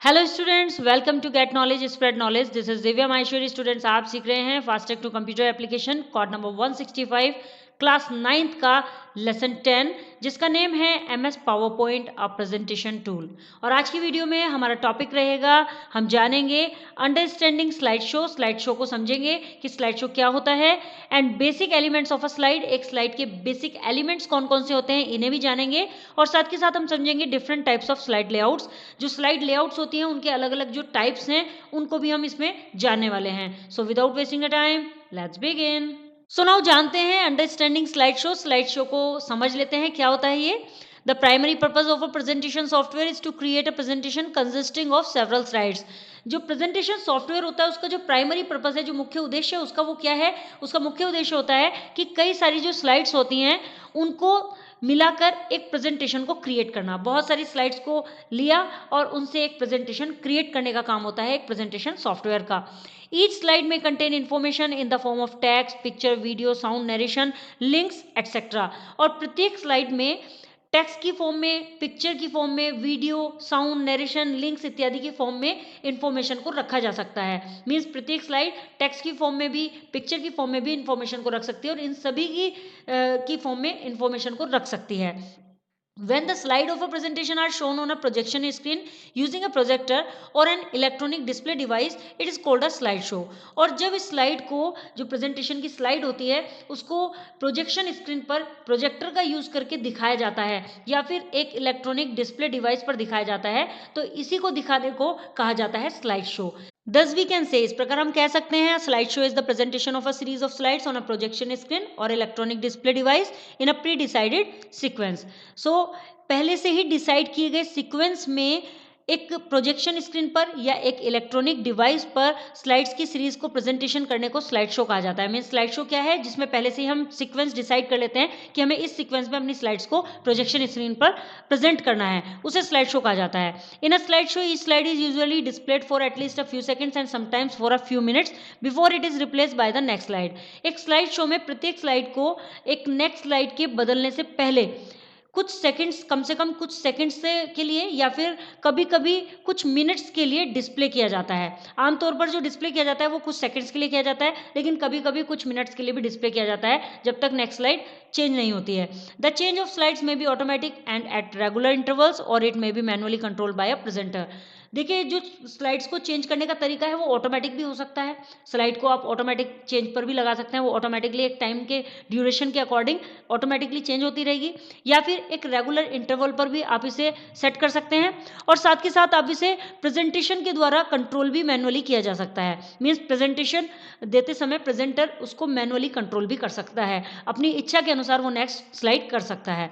Hello students, welcome to get knowledge spread knowledge. This is Divya Maheshwari. Students, आप सीख रहे हैं फास्टैग to computer application code number 165 class 9th का लेसन 10, जिसका नेम है MS PowerPoint a presentation tool. और आज की वीडियो में हमारा टॉपिक रहेगा, हम जानेंगे understanding slide show. Slide show को समझेंगे कि स्लाइड शो क्या होता है and basic elements of a slide. एक स्लाइड के बेसिक एलिमेंट्स कौन कौन से होते हैं, इन्हें भी जानेंगे। और साथ के साथ हम समझेंगे different types of slide layouts. जो स्लाइड लेआउट्स होती हैं उनके अलग अलग जो टाइप्स हैं उनको भी हम इसमें जानने वाले हैं। So without wasting the time, let's begin. So now जानते हैं understanding slide show. Slide show को समझ लेते हैं, क्या होता है ये। The primary purpose of a presentation software is to create a presentation consisting of several slides. जो प्रेजेंटेशन सॉफ्टवेयर होता है उसका जो प्राइमरी पर्पज है, जो मुख्य उद्देश्य है उसका, वो क्या है। उसका मुख्य उद्देश्य होता है कि कई सारी जो स्लाइड्स होती हैं उनको मिलाकर एक प्रेजेंटेशन को क्रिएट करना। बहुत सारी स्लाइड्स को लिया और उनसे एक प्रेजेंटेशन क्रिएट करने का काम होता है एक प्रेजेंटेशन सॉफ्टवेयर का। ईच स्लाइड में contain information in the form of text, picture, video, sound, narration, links etcetera. और प्रत्येक स्लाइड में टेक्स्ट की फॉर्म में, पिक्चर की फॉर्म में, वीडियो, साउंड, नरेशन, लिंक्स इत्यादि की फॉर्म में इंफॉर्मेशन को रखा जा सकता है। मीन्स प्रत्येक स्लाइड टेक्स्ट की फॉर्म में भी, पिक्चर की फॉर्म में भी इंफॉर्मेशन को रख सकती है और इन सभी की फॉर्म में इंफॉर्मेशन को रख सकती है। When the slide of a presentation are shown on a projection screen using a projector or an electronic display device, it is called a slide show। और जब इस स्लाइड को, जो प्रेजेंटेशन की स्लाइड होती है, उसको प्रोजेक्शन स्क्रीन पर प्रोजेक्टर का यूज करके दिखाया जाता है या फिर एक इलेक्ट्रॉनिक डिस्प्ले डिवाइस पर दिखाया जाता है, तो इसी को दिखाने को कहा जाता है slide show. Thus we can say, इस प्रकार हम कह सकते हैं, slide show is the presentation of a series of slides on a projection screen और electronic display device in a predecided sequence. So पहले से ही डिसाइड किए गए सीक्वेंस में एक प्रोजेक्शन स्क्रीन पर या एक इलेक्ट्रॉनिक डिवाइस पर स्लाइड्स की सीरीज को प्रेजेंटेशन करने को स्लाइड शो कहा जाता है। मीन स्लाइड शो क्या है, जिसमें पहले से ही हम सीक्वेंस डिसाइड कर लेते हैं कि हमें इस सीक्वेंस में अपनी स्लाइड्स को प्रोजेक्शन स्क्रीन पर प्रेजेंट करना है, उसे स्लाइड शो कहा जाता है। In a slide show, each slide is usually displayed for at least a few seconds and sometimes for a few minutes before it is replaced by the next slide। एक slide show में प्रत्येक slide को एक next slide के बदलने से पहले कुछ सेकंड्स, कम से कम कुछ सेकंड्स से के लिए या फिर कभी कभी कुछ मिनट्स के लिए डिस्प्ले किया जाता है। आमतौर पर जो डिस्प्ले किया जाता है वो कुछ सेकंड्स के लिए किया जाता है, लेकिन कभी कभी कुछ मिनट्स के लिए भी डिस्प्ले किया जाता है, जब तक नेक्स्ट स्लाइड चेंज नहीं होती है। The change of slides may be automatic and at regular intervals और it may be manually controlled by a presenter. देखिए, जो स्लाइड्स को चेंज करने का तरीका है वो ऑटोमेटिक भी हो सकता है। स्लाइड को आप ऑटोमेटिक चेंज पर भी लगा सकते हैं, वो ऑटोमेटिकली एक टाइम के ड्यूरेशन के अकॉर्डिंग ऑटोमेटिकली चेंज होती रहेगी। या फिर एक रेगुलर इंटरवल पर भी आप इसे सेट कर सकते हैं और साथ के साथ आप इसे प्रेजेंटेशन के द्वारा कंट्रोल भी मैनुअली किया जा सकता है। मीन्स प्रेजेंटेशन देते समय प्रेजेंटर उसको मैनुअली कंट्रोल भी कर सकता है, अपनी इच्छा के अनुसार वो नेक्स्ट स्लाइड कर सकता है।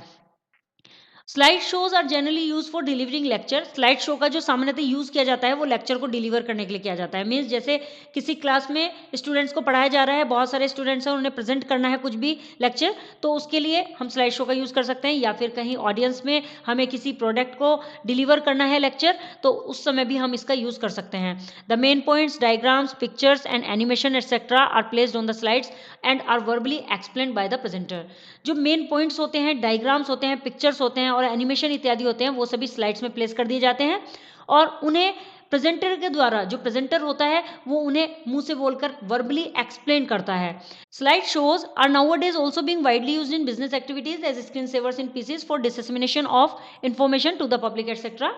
Slide shows are generally use for delivering lecture. Slide show का जो सामान्यतः यूज किया जाता है वो लेक्चर को डिलीवर करने के लिए किया जाता है। मीन्स जैसे किसी क्लास में स्टूडेंट्स को पढ़ाया जा रहा है, बहुत सारे स्टूडेंट्स हैं, उन्हें प्रेजेंट करना है कुछ भी लेक्चर, तो उसके लिए हम स्लाइड शो का यूज कर सकते हैं। या फिर कहीं ऑडियंस में हमें किसी प्रोडक्ट को डिलीवर करना है लेक्चर, तो उस समय भी हम इसका यूज कर सकते हैं। The main points, diagrams, pictures and animation etcetera are placed on the slides and are verbally explained by the presenter. जो मेन पॉइंट्स होते हैं, डायग्राम्स होते हैं, पिक्चर्स होते हैं और एनिमेशन इत्यादि होते हैं, वो सभी स्लाइड्स में प्लेस कर दिए जाते हैं और उन्हें प्रेजेंटर के द्वारा, जो प्रेजेंटर होता है वो उन्हें मुंह से बोलकर वर्बली एक्सप्लेन करता है। Slide shows are nowadays also being widely used in business activities as screen savers in PCs for dissemination of information to the public etcetera.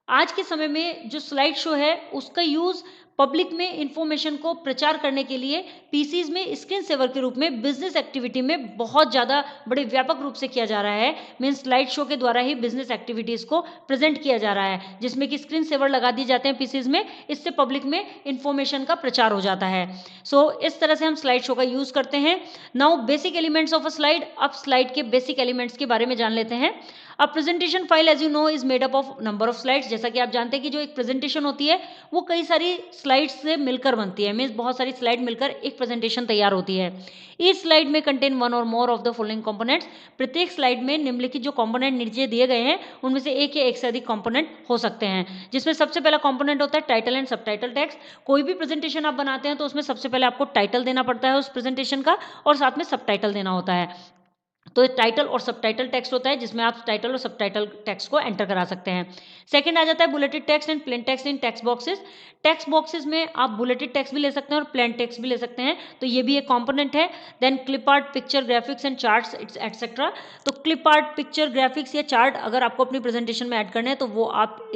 आज के समय में जो स्लाइड शो है उसका यूज पब्लिक में इंफॉर्मेशन को प्रचार करने के लिए पीसीज में स्क्रीन सेवर के रूप में बिजनेस एक्टिविटी में बहुत ज़्यादा बड़े व्यापक रूप से किया जा रहा है। मीन स्लाइड शो के द्वारा ही बिजनेस एक्टिविटीज़ को प्रेजेंट किया जा रहा है, जिसमें कि स्क्रीन सेवर लगा दिए जाते हैं पीसीज में, इससे पब्लिक में इंफॉर्मेशन का प्रचार हो जाता है। सो इस तरह से हम स्लाइड शो का यूज़ करते हैं। Now basic elements of a slide. अब स्लाइड के बेसिक एलिमेंट्स के बारे में जान लेते हैं। अब presentation file as you know is made up of number of slides. जैसा कि आप जानते हैं कि जो एक प्रेजेंटेशन होती है वो कई सारी स्लाइड्स से मिलकर बनती है। मीन्स बहुत सारी स्लाइड मिलकर एक प्रेजेंटेशन तैयार होती है। इस स्लाइड में कंटेन वन और more of the following components. प्रत्येक स्लाइड में निम्नलिखित जो कंपोनेंट नीचे दिए गए हैं उनमें से एक या एक से अधिक कंपोनेंट हो सकते हैं, जिसमें सबसे पहला कंपोनेंट होता है टाइटल एंड सबटाइटल टेक्स्ट। कोई भी प्रेजेंटेशन आप बनाते हैं तो उसमें सबसे पहले आपको टाइटल देना पड़ता है उस प्रेजेंटेशन का और साथ में सबटाइटल देना होता है। तो टाइटल और सबटाइटल टेक्स्ट होता है जिसमें आप टाइटल और सबटाइटल टेक्स्ट को एंटर करा सकते हैं। सेकंड आ जाता है bulleted text and plain text in text boxes. Text boxes में आप बुलेटेड टेक्स्ट भी ले सकते हैं और प्लेन टेक्स्ट भी ले सकते हैं, तो ये भी एक कंपोनेंट है। Then clip art, picture, graphics and charts etcetera. तो क्लिप आर्ट, पिक्चर, ग्राफिक्स या चार्ट अगर आपको अपनी प्रेजेंटेशन में ऐड करने हैं तो वो आप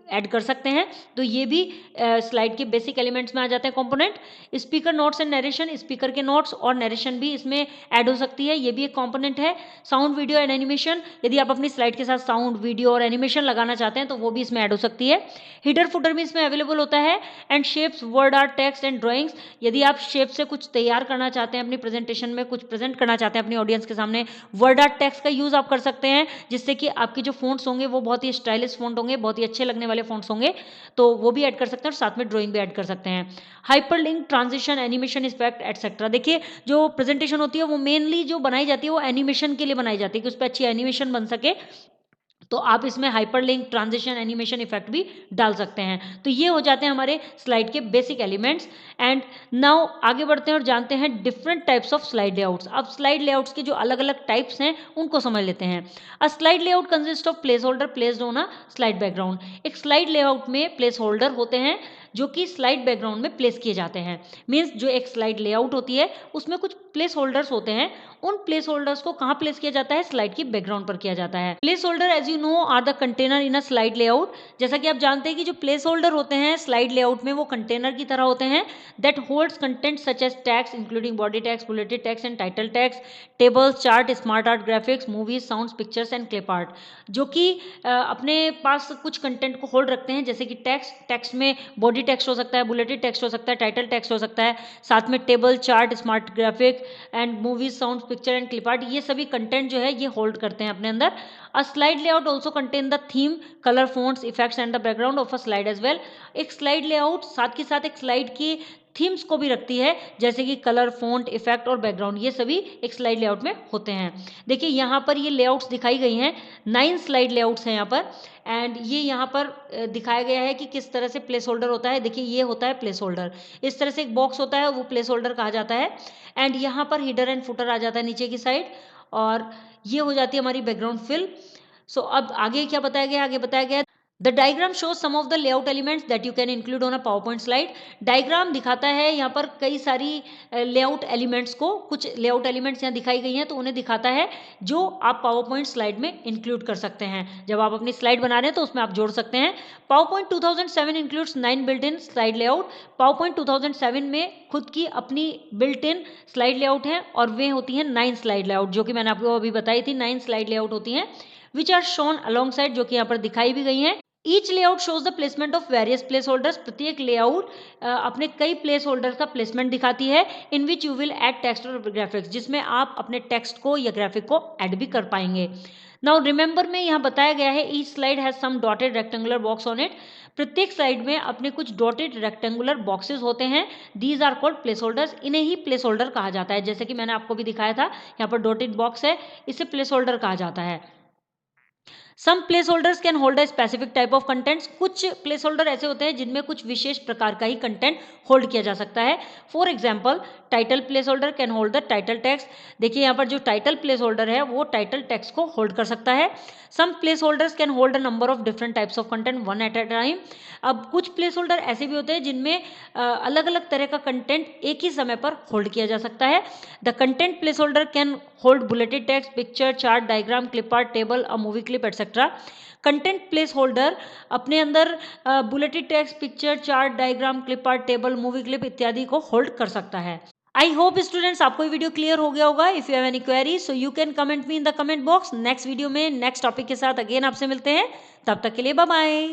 ऐड कर सकते हैं, तो ये भी स्लाइड के बेसिक एलिमेंट्स में आ जाते हैं component. Speaker notes and narration, speaker के नोट्स और नरेशन भी इसमें ऐड हो सकती है, ये भी एक कंपोनेंट है। साउंड, वीडियो एंड एनिमेशन, यदि आप अपनी स्लाइड के साथ साउंड, वीडियो और एनिमेशन लगाना चाहते हैं तो वो भी इसमें ऐड हो सकती है। हिडर फुटर भी इसमें अवेलेबल होता है। And shapes, word art, text and drawings, यदि आप शेप से कुछ तैयार करना चाहते हैं, अपनी प्रेजेंटेशन में कुछ प्रेजेंट करना चाहते हैं अपनी ऑडियंस के सामने, वर्ड आर्ट, टेक्स्ट का यूज आप कर सकते हैं, जिससे कि आपके जो फोंट्स होंगे वो बहुत ही स्टाइलिश फोंट होंगे, बहुत ही अच्छे लगने वाले फोंट्स होंगे, तो वो भी ऐड कर सकते हैं और साथ में ड्राइंग भी ऐड कर सकते हैं। Hyperlink, transition, animation effect etcetera. देखिए जो प्रेजेंटेशन होती है वो मेनली जो बनाई जाती है वो एनिमेशन के लिए बनाई जाती है कि उस पर अच्छी एनिमेशन बन सके, तो आप इसमें हाइपरलिंक, ट्रांजिशन, एनिमेशन इफेक्ट भी डाल सकते हैं। तो ये हो जाते हैं हमारे स्लाइड के बेसिक एलिमेंट्स। एंड नाउ आगे बढ़ते हैं और जानते हैं different types of slide layouts. अब स्लाइड लेआउट्स के जो अलग अलग टाइप्स हैं उनको समझ लेते हैं। अ slide layout consist of place holder placed on a slide background. एक स्लाइड लेआउट में प्लेस होल्डर होते हैं जो कि स्लाइड बैकग्राउंड में प्लेस किए जाते हैं। मीन्स जो एक स्लाइड लेआउट होती है उसमें कुछ प्लेस होल्डर्स होते हैं, उन प्लेस होल्डर्स को कहाँ प्लेस किया जाता है, स्लाइड की बैकग्राउंड पर किया जाता है। Placeholder as you know are the container in a slide layout. जैसा कि आप जानते हैं कि जो प्लेस होल्डर होते हैं स्लाइड लेआउट में वो कंटेनर की तरह होते हैं that holds content such as text including body text, bulleted text and title text, tables, chart, SmartArt, graphics, movies, sounds, pictures and clip art, जो कि अपने पास कुछ कंटेंट को होल्ड रखते हैं, जैसे कि टेक्स्ट में बॉडी टेक्स्ट हो सकता है, बुलेटेड टेक्स्ट हो सकता है, टाइटल टेक्स्ट हो सकता है, साथ में table, chart, smart graphic and movies, sound, picture and clip art, ये सभी कंटेंट जो है ये होल्ड करते हैं अपने अंदर। A slide layout also contain the theme, colour, fonts, effects and the background of a slide as well. एक स्लाइड लेआउट साथ के साथ एक स्लाइड की थीम्स को भी रखती है, जैसे कि कलर, फोंट, इफेक्ट और बैकग्राउंड, ये सभी एक स्लाइड लेआउट में होते हैं। देखिए यहाँ पर ये लेआउट्स दिखाई गई हैं, 9 स्लाइड लेआउट्स हैं यहाँ पर। एंड ये यहाँ पर दिखाया गया है कि किस तरह से प्लेस होल्डर होता है। देखिए ये होता है प्लेस होल्डर, इस तरह से एक बॉक्स होता है वो प्लेस होल्डर कहा जाता है। एंड यहाँ पर हिडर एंड फुटर आ जाता है नीचे की साइड, और ये हो जाती है हमारी बैकग्राउंड फिल। सो अब आगे क्या बताया गया, आगे बताया गया the diagram shows some of the layout elements that you can include on a PowerPoint slide. Diagram दिखाता है यहाँ पर कई सारी लेआउट एलिमेंट्स को, कुछ लेआउट एलिमेंट्स यहाँ दिखाई गई हैं तो उन्हें दिखाता है जो आप पावर पॉइंट स्लाइड में इंक्लूड कर सकते हैं। जब आप अपनी स्लाइड बना रहे हैं तो उसमें आप जोड़ सकते हैं। Power point 2007 includes 9 built in slide layout. Power point 2007 में खुद की अपनी बिल्ट इन स्लाइड लेआउट है और वे होती हैं 9 स्लाइड लेआउट, जो कि मैंने आपको अभी बताई थी, 9 स्लाइड लेआउट होती हैं which are shown alongside, जो कि यहाँ पर दिखाई भी गई हैं। Each layout shows the placement of various placeholders. प्रत्येक लेआउट अपने कई प्लेस होल्डर्स का प्लेसमेंट दिखाती है in which you will add text और ग्राफिक्स, जिसमें आप अपने टेक्स्ट को या ग्राफिक को ऐड भी कर पाएंगे। नाउ रिमेंबर में यहाँ बताया गया है each slide has some dotted rectangular box on it. प्रत्येक स्लाइड में अपने कुछ डॉटेड रेक्टेंगुलर बॉक्सेस होते हैं, these are called placeholders. इन्हें ही प्लेस होल्डर कहा जाता है, जैसे कि मैंने आपको भी दिखाया था, यहाँ पर डॉटेड बॉक्स है, इसे प्लेस होल्डर कहा जाता है। Some placeholders can hold a specific type of contents. कुछ प्लेस होल्डर ऐसे होते हैं जिनमें कुछ विशेष प्रकार का ही कंटेंट होल्ड किया जा सकता है। For example title place holder can hold the title text. देखिए यहाँ पर जो टाइटल प्लेस होल्डर है वो टाइटल टेक्स्ट को होल्ड कर सकता है। Some placeholders can hold a number of different types of content one at a time. अब कुछ प्लेस होल्डर ऐसे भी होते हैं जिनमें अलग अलग तरह का कंटेंट एक ही समय पर होल्ड किया जा सकता है। The content place holder can hold bulleted text, picture, chart, diagram, clip art, table, a movie clip etcetera. Content place holder अपने अंदर bulleted text, picture, chart, diagram, clip art, table, movie clip इत्यादि को hold कर सकता है। I hope students आपको ये video clear हो गया होगा। If you have any query so you can comment me in the comment box. Next video में नेक्स्ट टॉपिक के साथ अगेन आपसे मिलते हैं, तब तक के लिए बाय बाय।